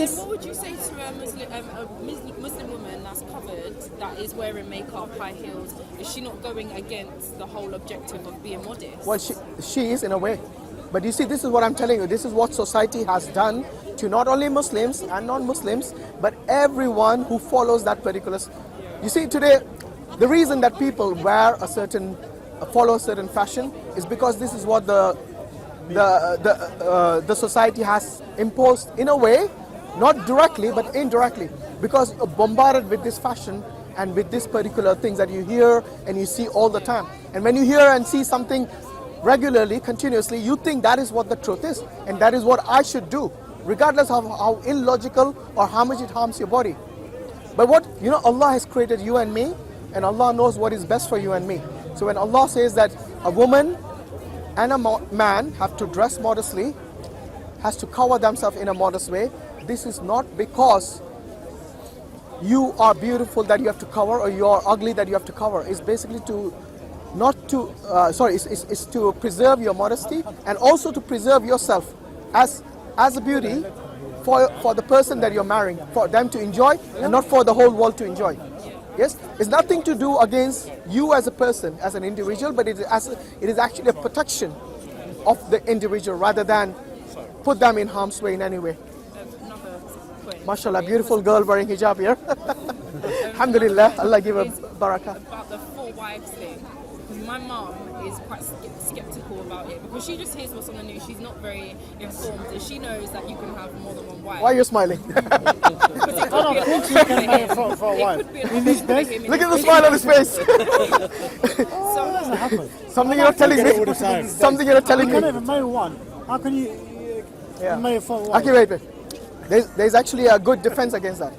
this. What would you say to a Muslim woman that's covered, that is wearing makeup, high heels? Is she not going against the whole objective of being modest? Well, she is in a way. But you see, this is what I'm telling you. This is what society has done to not only Muslims and non-Muslims, but everyone who follows that particular. You see, today, the reason that people follow a certain fashion is because this is what the society has imposed in a way, not directly but indirectly, because you're bombarded with this fashion and with this particular things that you hear and you see all the time. And when you hear and see something regularly, continuously, you think that is what the truth is and that is what I should do, regardless of how illogical or how much it harms your body. But Allah has created you and me, and Allah knows what is best for you and me. So when Allah says that a woman and a man have to dress modestly, has to cover themselves in a modest way, this is not because you are beautiful that you have to cover or you are ugly that you have to cover. It's basically it's to preserve your modesty and also to preserve yourself as a beauty for the person that you're marrying, for them to enjoy and not for the whole world to enjoy. Yes, it's nothing to do against you as a person, as an individual, but it is actually a protection of the individual rather than put them in harm's way in any way. MashaAllah, beautiful girl wearing hijab here. Alhamdulillah, Allah give her barakah. About the 4 wives thing, because my mum is quite skeptical about it, because she just hears what's on the news. She's not very informed, and she knows that you can have more than one wife. Why are you smiling? I don't think you can marry for a wife. In this days, look at the smile on his face. Something you're telling me. Something you're telling me. You can even marry one. How can you marry for a wife? Okay, wait. There's actually a good defense against that.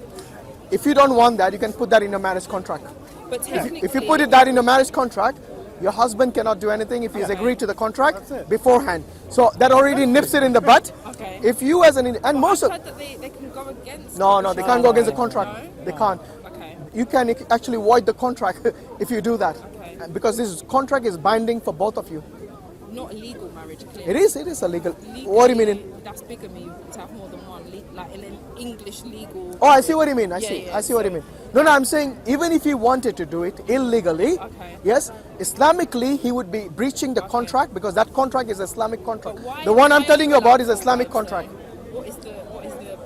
If you don't want that, you can put that in a marriage contract. But if you put that in a marriage contract, your husband cannot do anything if he's agreed to the contract beforehand. So that already nips it in the butt. Okay. If you as an and most of that they can go against. No, they can't go against the contract. No? They can't. Okay. You can actually void the contract if you do that, because this contract is binding for both of you. Not a legal marriage, clearly. It is illegal. What do you mean? That's bigamy to have more than one, like in an English legal. Oh, I see what you mean. I see what you mean. No, I'm saying even if he wanted to do it illegally, yes, Islamically he would be breaching the contract, because that contract is Islamic contract. The one I'm telling you about is Islamic contract. What is the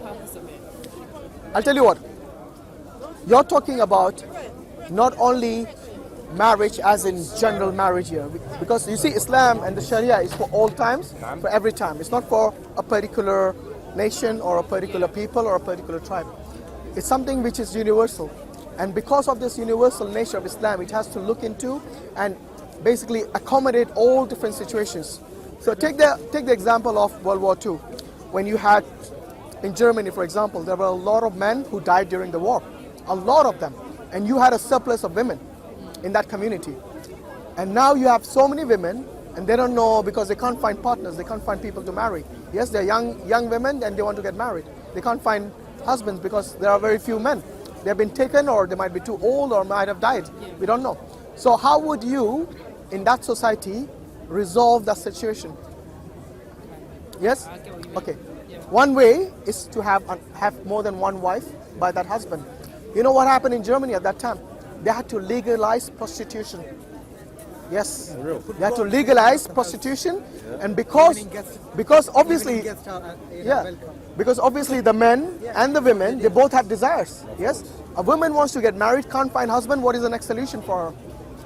purpose of it? I'll tell you what. You're talking about not only marriage as in general marriage here, because you see Islam and the Sharia is for all times, for every time. It's not for a particular nation or a particular people or a particular tribe. It's something which is universal, and because of this universal nature of Islam, it has to look into and basically accommodate all different situations. So take the example of World War II, when you had in Germany, for example, there were a lot of men who died during the war, a lot of them, and you had a surplus of women in that community. And now you have so many women, and they don't know, because they can't find partners, they can't find people to marry. Yes, they're young women and they want to get married. They can't find husbands because there are very few men. They've been taken, or they might be too old, or might have died. We don't know. So how would you, in that society, resolve that situation? Yes? Okay. One way is to have more than one wife by that husband. You know what happened in Germany at that time? They had to legalize prostitution. Yes, they had to legalize prostitution, and because obviously, because obviously the men and the women, they both have desires. Yes, a woman wants to get married, can't find husband. What is the next solution for her?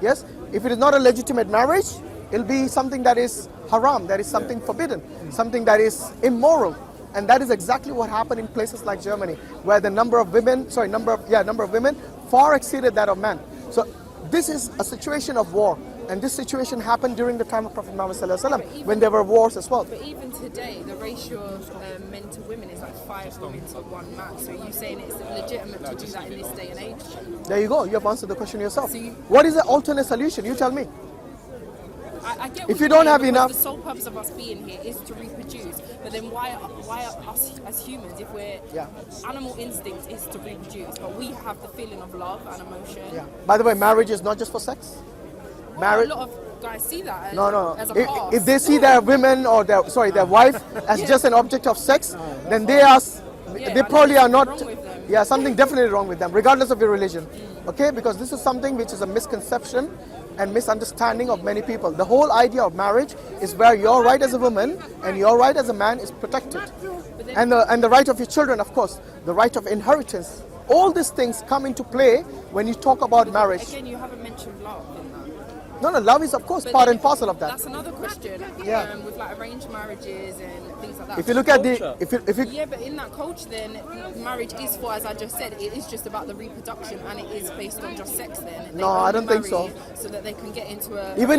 Yes, if it is not a legitimate marriage, it'll be something that is haram, that is something forbidden, something that is immoral. And that is exactly what happened in places like Germany, where the number of women far exceeded that of men. So this is a situation of war, and this situation happened during the time of Prophet Muhammad ﷺ, when there were wars as well. But even today, the ratio of men to women is like 5 women to 1 man. So you're saying it's legitimate to do that in this day and age? There you go. You have answered the question yourself. So what is the alternate solution? You tell me. I get if you don't have enough, the sole purpose of us being here is to reproduce. But then why us as humans, if we're animal instinct is to reproduce, but we have the feeling of love and emotion. Yeah. By the way, marriage is not just for sex. Marriage. A lot of guys see that as a past. If they see their women or their wife as just an object of sex, then they are Yeah, they I probably think are not. something wrong with them. Yeah, something definitely wrong with them, regardless of your religion. Okay, because this is something which is a misconception and misunderstanding of many people. The whole idea of marriage is where your right as a woman and your right as a man is protected, and the right of your children, of course, the right of inheritance. All these things come into play when you talk about marriage. Again, you haven't mentioned love in that. No, love is of course But part then and parcel of that. That's another question. Yeah. With like arranged marriages and things like that. If you look at if you Yeah, but in that culture, then marriage is for, as I just said, it is just about the reproduction, and it is based on just sex. Then they No, I only don't think so. marry so that they can get into a even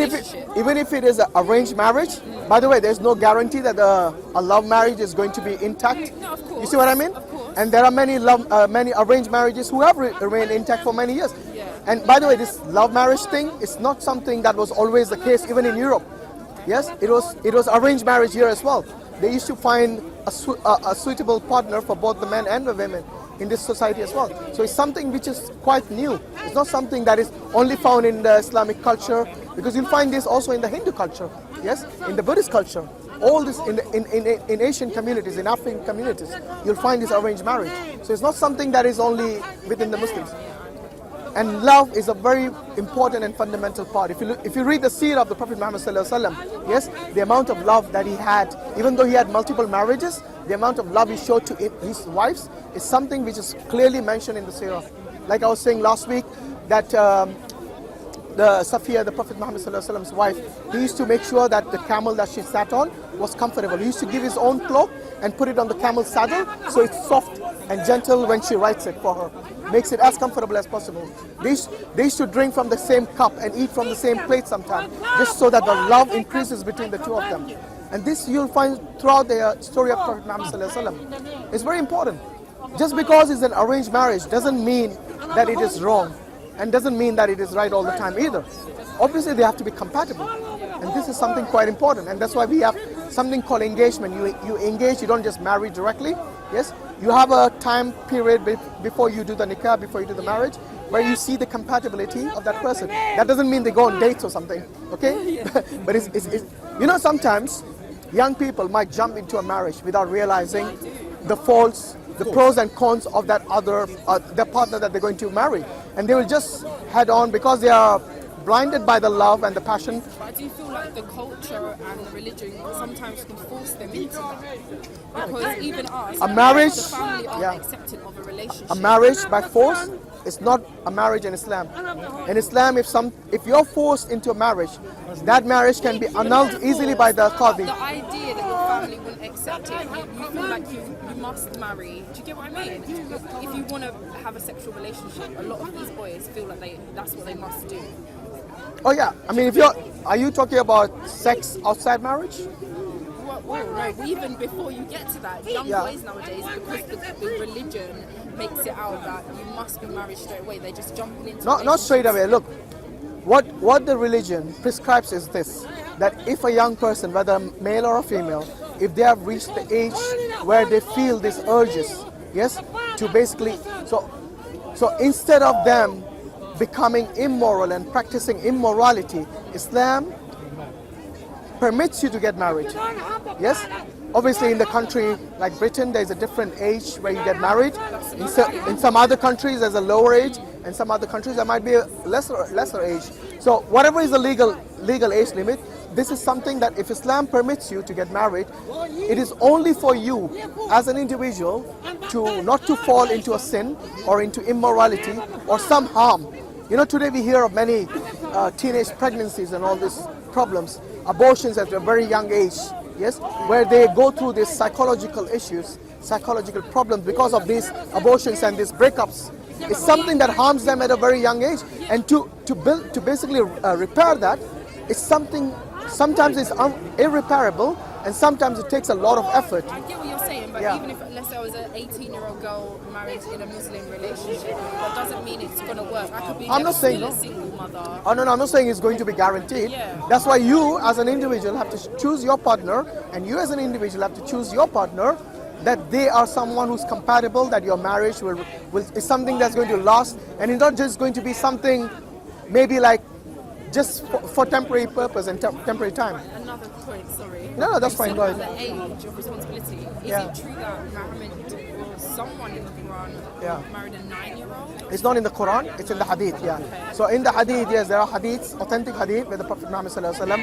if it is an arranged marriage, by the way, there's no guarantee that a love marriage is going to be intact. No, of course. You see what I mean? Of course. And there are many arranged marriages who have remained intact for many years. Yeah. And by the way, this love marriage thing is not something that was always the case, even in Europe. Yes, it was arranged marriage here as well. They used to find a suitable partner for both the men and the women in this society as well. So it's something which is quite new. It's not something that is only found in the Islamic culture, because you'll find this also in the Hindu culture, yes, in the Buddhist culture. All this in Asian communities, in African communities, you'll find this arranged marriage. So it's not something that is only within the Muslims. And love is a very important and fundamental part. If you read the seerah of the Prophet Muhammad sallallahu alaihi wasallam, yes, the amount of love that he had, even though he had multiple marriages, the amount of love he showed to his wives is something which is clearly mentioned in the seerah. Like I was saying last week, that the Safiya, the Prophet Muhammad sallallahu alaihi wasallam's wife, he used to make sure that the camel that she sat on was comfortable. He used to give his own cloak and put it on the camel's saddle, so it's soft and gentle when she rides it for her. Makes it as comfortable as possible. They used to drink from the same cup and eat from the same plate sometimes, just so that the love increases between the two of them. And this you'll find throughout the story of Prophet Muhammad sallallahu alaihi wasallam. It's very important. Just because it's an arranged marriage doesn't mean that it is wrong, and doesn't mean that it is right all the time either. Obviously they have to be compatible, and this is something quite important, and that's why we have something called engagement. You engage, you don't just marry directly. Yes, you have a time period before you do the nikah, before you do the marriage, where you see the compatibility of that person. That doesn't mean they go on dates or something, okay? But it's you know, sometimes young people might jump into a marriage without realizing the faults, the pros and cons of that other the partner that they're going to marry, and they will just head on because they are blinded by the love and the passion. But I do feel like the culture and the religion sometimes can force them into that. Because even us, A marriage, the family are yeah. accepting of a relationship. A marriage by force is not a marriage in Islam. In Islam, if you're forced into a marriage, that marriage can be annulled easily by the qadi. The idea that your family wouldn't accept it, you feel like you must marry. Do you get what I mean? If you want to have a sexual relationship, a lot of these boys feel like that's what they must do. Oh yeah, I mean, are you talking about sex outside marriage? Well, no, even before you get to that, young Yeah. boys nowadays, because the religion makes it out that you must be married straight away, they just jump into Not straight away. Look, what the religion prescribes is this: that if a young person, whether male or a female, if they have reached the age where they feel these urges, yes, to basically, so instead of them becoming immoral and practicing immorality, Islam permits you to get married. Yes? Obviously in the country like Britain, there's a different age where you get married. In some other countries there's a lower age, and some other countries there might be a lesser age. So whatever is the legal age limit, this is something that if Islam permits you to get married, it is only for you as an individual to not to fall into a sin or into immorality or some harm. You know, today we hear of many teenage pregnancies and all these problems, abortions at a very young age, yes, where they go through these psychological issues, psychological problems because of these abortions and these breakups. It's something that harms them at a very young age, and to basically repair that, it's something, sometimes it's irreparable, and sometimes it takes a lot of effort. I get what you're saying, but Yeah. even if, let's say I was an 18-year-old girl married in a Muslim relationship, that doesn't mean it's going to work. I could be I'm not saying still no. a single mother. Oh no, I'm not saying it's going to be guaranteed. Yeah. That's why you as an individual have to choose your partner, and you as an individual have to choose your partner, that they are someone who's compatible, that your marriage is something that's going to last, and it's not just going to be something maybe like just for temporary purpose and temporary time. Another point, sorry. No, that's You fine, said go about ahead. the age of responsibility. Is Yeah. it true that Muhammad was someone in the Quran Yeah. married a 9-year-old. It's not in the Quran, it's in the Hadith, yeah. So in the Hadith, yes, there are hadiths, authentic hadith, where the Prophet Muhammad sallallahu alaihi wasallam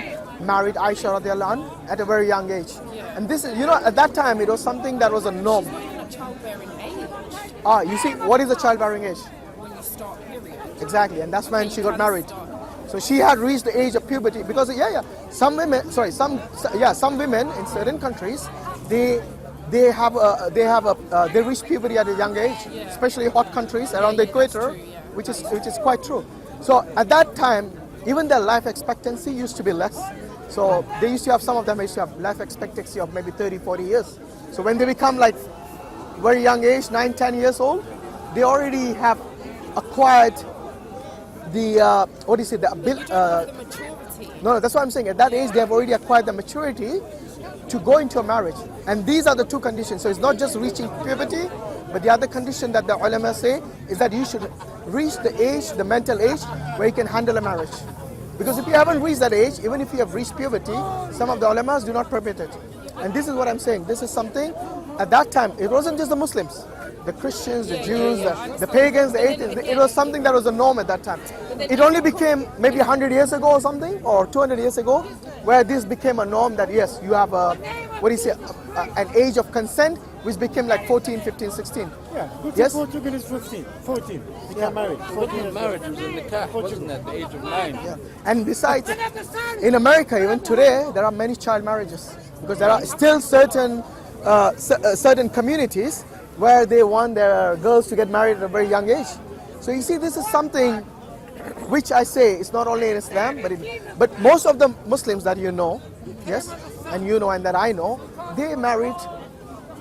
married Aisha radiallahu anha at a very young age. And this is, you know, at that time, it was something that was a norm. Not even a childbearing age You see, what is the childbearing age? when you start period. Exactly, and that's when she got Can married. start. So she had reached the age of puberty because some women in certain countries they reach puberty at a young age, especially hot countries around the equator, true, yeah. which is quite true. So at that time, even their life expectancy used to be less. So they used to have, some of them used to have life expectancy of maybe 30, 40 years. So when they become like very young age, 9, 10 years old, they already have acquired the The maturity. No, that's what I'm saying. At that age, they have already acquired the maturity to go into a marriage. And these are the two conditions. So it's not just reaching puberty, but the other condition that the ulama say is that you should reach the age, the mental age, where you can handle a marriage. Because if you haven't reached that age, even if you have reached puberty, some of the ulamas do not permit it. And this is what I'm saying. This is something, at that time, it wasn't just the Muslims. The Christians, the Jews, the pagans, the atheists, it was something that was a norm at that time. It only became maybe 100 years ago or something, or 200 years ago, where this became a norm that yes, you have an age of consent, which became like 14, 15, 16. Yeah, Yes? Portugal is 14. They get married. 14 Marriage was in the car, wasn't it? At the age of 9. And besides, in America, even today, there are many child marriages because there are still certain communities where they want their girls to get married at a very young age. So you see, this is something which I say is not only in Islam, but most of the Muslims that you know, yes, and you know and that I know, they married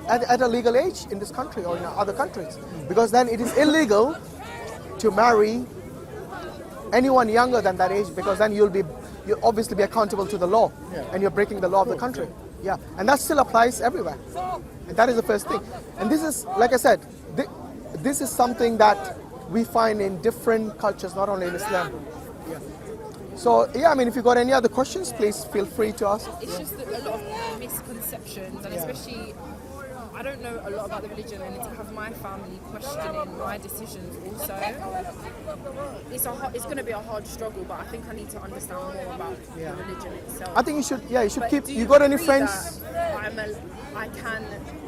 at a legal age in this country or in other countries, because then it is illegal to marry anyone younger than that age, because then you'll obviously be accountable to the law, and you're breaking the law of the country. Yeah, and that still applies everywhere. And that is the first thing. And this is, like I said, this is something that we find in different cultures, not only in Islam. Yeah. So, yeah, I mean, if you got any other questions, please feel free to ask. It's just a lot of misconceptions, and especially, I don't know a lot about the religion, and to have my family questioning my decisions also, it's going to be a hard struggle, but I think I need to understand more about the religion itself. I think you should But keep, do you got any agree friends? that I can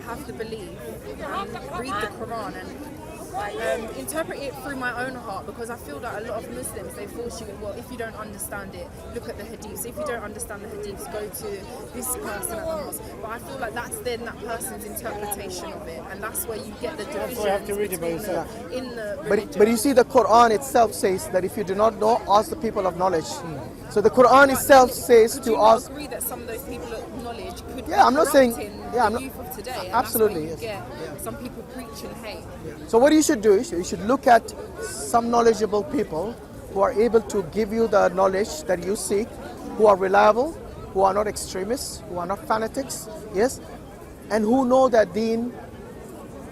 have the belief and read the Quran and interpret it through my own heart, because I feel that a lot of Muslims, they force you, well, if you don't understand it, look at the hadiths. If you don't understand the hadiths, go to this person at the mosque. But I feel like that's then that person's interpretation of it, and that's where you get the divisions you have to read it by between yourself. in the religion. But you see, the Quran itself says that if you do not know, ask the people of knowledge. So the Quran itself says Would to you not ask. agree that some of those people of knowledge could Yeah, I'm not saying- corrupting yeah, I'm the not- youth of today? And Absolutely, that's where you yes. get some people preach and hate. So what you should do is you should look at some knowledgeable people who are able to give you the knowledge that you seek, who are reliable, who are not extremists, who are not fanatics, yes, and who know their deen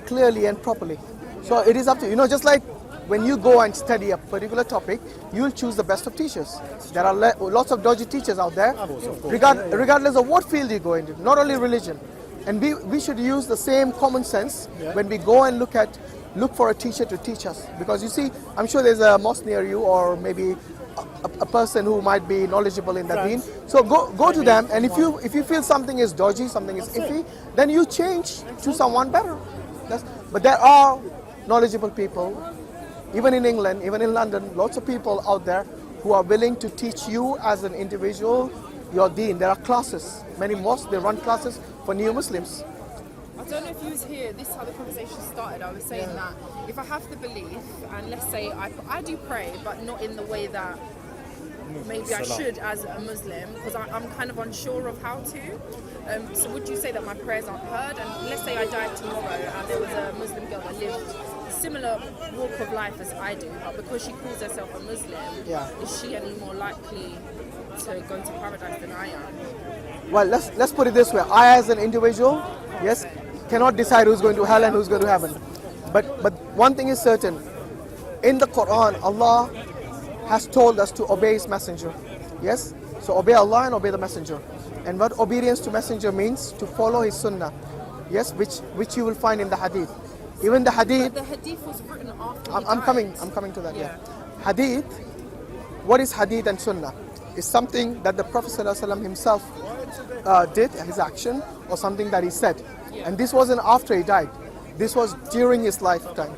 clearly and properly. So it is up to you. You know, just like when you go and study a particular topic, you'll choose the best of teachers. There are lots of dodgy teachers out there, regardless of what field you go into, not only religion. And we should use the same common sense when we go and look for a teacher to teach us. Because you see, I'm sure there's a mosque near you, or maybe a person who might be knowledgeable in that deen. So go to them, and if you feel something is dodgy, something is iffy, then you change to someone better. But there are knowledgeable people, even in England, even in London, lots of people out there who are willing to teach you as an individual your deen. There are classes. Many mosques, they run classes for new Muslims. I don't know if you was here, this is how the conversation started. I was saying that if I have the belief, and let's say I do pray, but not in the way that maybe I should as a Muslim, because I'm kind of unsure of how to. So would you say that my prayers aren't heard? And let's say I died tomorrow and there was a Muslim girl that lived a similar walk of life as I do, but because she calls herself a Muslim, is she any more likely to go to paradise than I am? Well, let's put it this way. I, as an individual, yes, cannot decide who's going to hell and who's going to heaven. But one thing is certain. In the Quran, Allah has told us to obey His messenger. Yes? So obey Allah and obey the messenger. And what obedience to messenger means? To follow his sunnah. Yes? Which you will find in the hadith. Even the hadith. But the hadith was written after I'm coming to that. Yeah. Hadith. What is hadith and sunnah? It's something that the Prophet ﷺ himself did, his action, or something that he said. And this wasn't after he died. This was during his lifetime.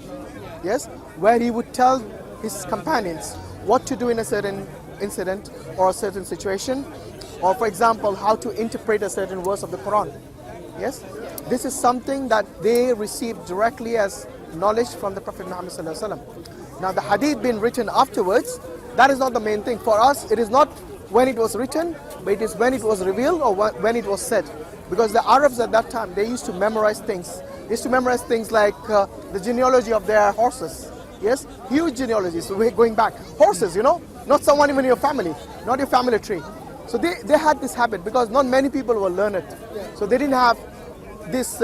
Yes, where he would tell his companions what to do in a certain incident or a certain situation, or for example, how to interpret a certain verse of the Quran. Yes, this is something that they received directly as knowledge from the Prophet Muhammad ﷺ. Now the hadith being written afterwards, that is not the main thing. For us, it is not when it was written, but it is when it was revealed or when it was said. Because the Arabs at that time, they used to memorize things. They used to memorize things like the genealogy of their horses. Yes, huge genealogies. So we're going back. Horses, you know, not someone even in your family, not your family tree. So they had this habit because not many people were learned. So they didn't have this,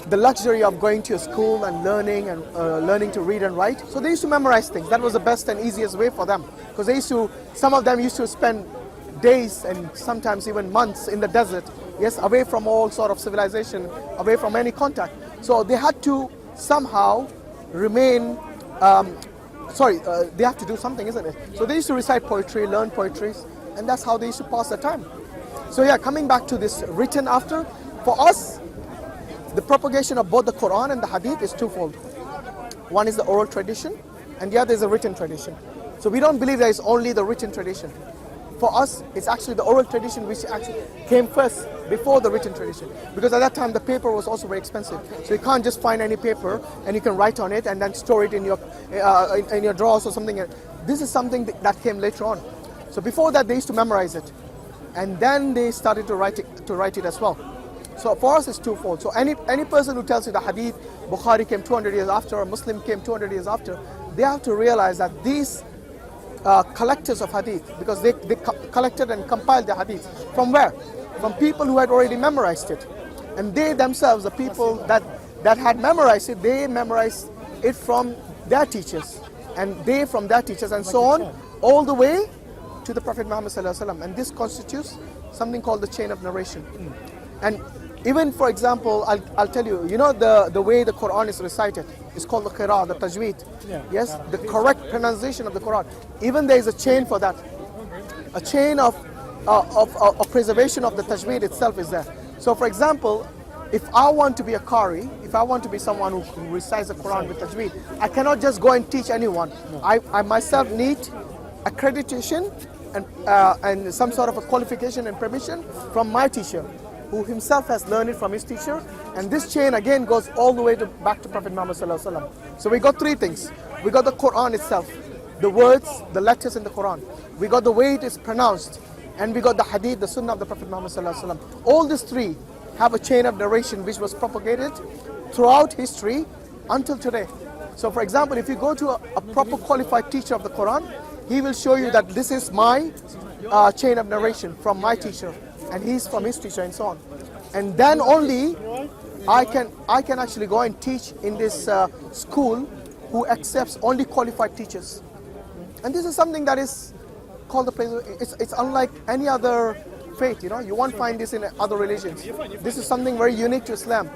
the luxury of going to a school and learning to read and write. So they used to memorize things. That was the best and easiest way for them. Because some of them used to spend days and sometimes even months in the desert, yes, away from all sort of civilization, away from any contact. So they had to somehow remain, they have to do something, isn't it? So they used to recite poetry, learn poetries, and that's how they used to pass their time. So yeah, coming back to this written after, for us, the propagation of both the Quran and the Hadith is twofold. One is the oral tradition, and the other is a written tradition. So we don't believe there is only the written tradition. For us, it's actually the oral tradition which actually came first before the written tradition. Because at that time, the paper was also very expensive. So you can't just find any paper and you can write on it and then store it in your drawers or something. This is something that came later on. So before that, they used to memorize it. And then they started to write it as well. So for us, it's twofold. So any person who tells you the Hadith, Bukhari came 200 years after, or Muslim came 200 years after, they have to realize that these collectors of hadith, because they collected and compiled the hadith. From where? From people who had already memorized it. And they themselves, the people that had memorized it, they memorized it from their teachers. And they from their teachers, and so on, all the way to the Prophet Muhammad ﷺ. And this constitutes something called the chain of narration. And even, for example, I'll tell you, you know the way the Quran is recited, it's called the qira, the tajweed. Yes, the correct pronunciation of the Quran. Even there is a chain for that. A chain of preservation of the tajweed itself is there. So for example, if I want to be a qari, if I want to be someone who recites the Quran with tajweed, I cannot just go and teach anyone. I myself need accreditation and some sort of a qualification and permission from my teacher, who himself has learned it from his teacher. And this chain again goes all the way back to Prophet Muhammad ﷺ. So we got three things. We got the Quran itself, the words, the letters in the Quran. We got the way it is pronounced. And we got the hadith, the sunnah of the Prophet Muhammad ﷺ. All these three have a chain of narration which was propagated throughout history until today. So for example, if you go to a proper qualified teacher of the Quran, he will show you that this is my chain of narration from my teacher, and he's from his teacher, and so on. And then only I can actually go and teach in this school who accepts only qualified teachers. And this is something that is called it's unlike any other faith, you know. You won't find this in other religions. This is something very unique to Islam.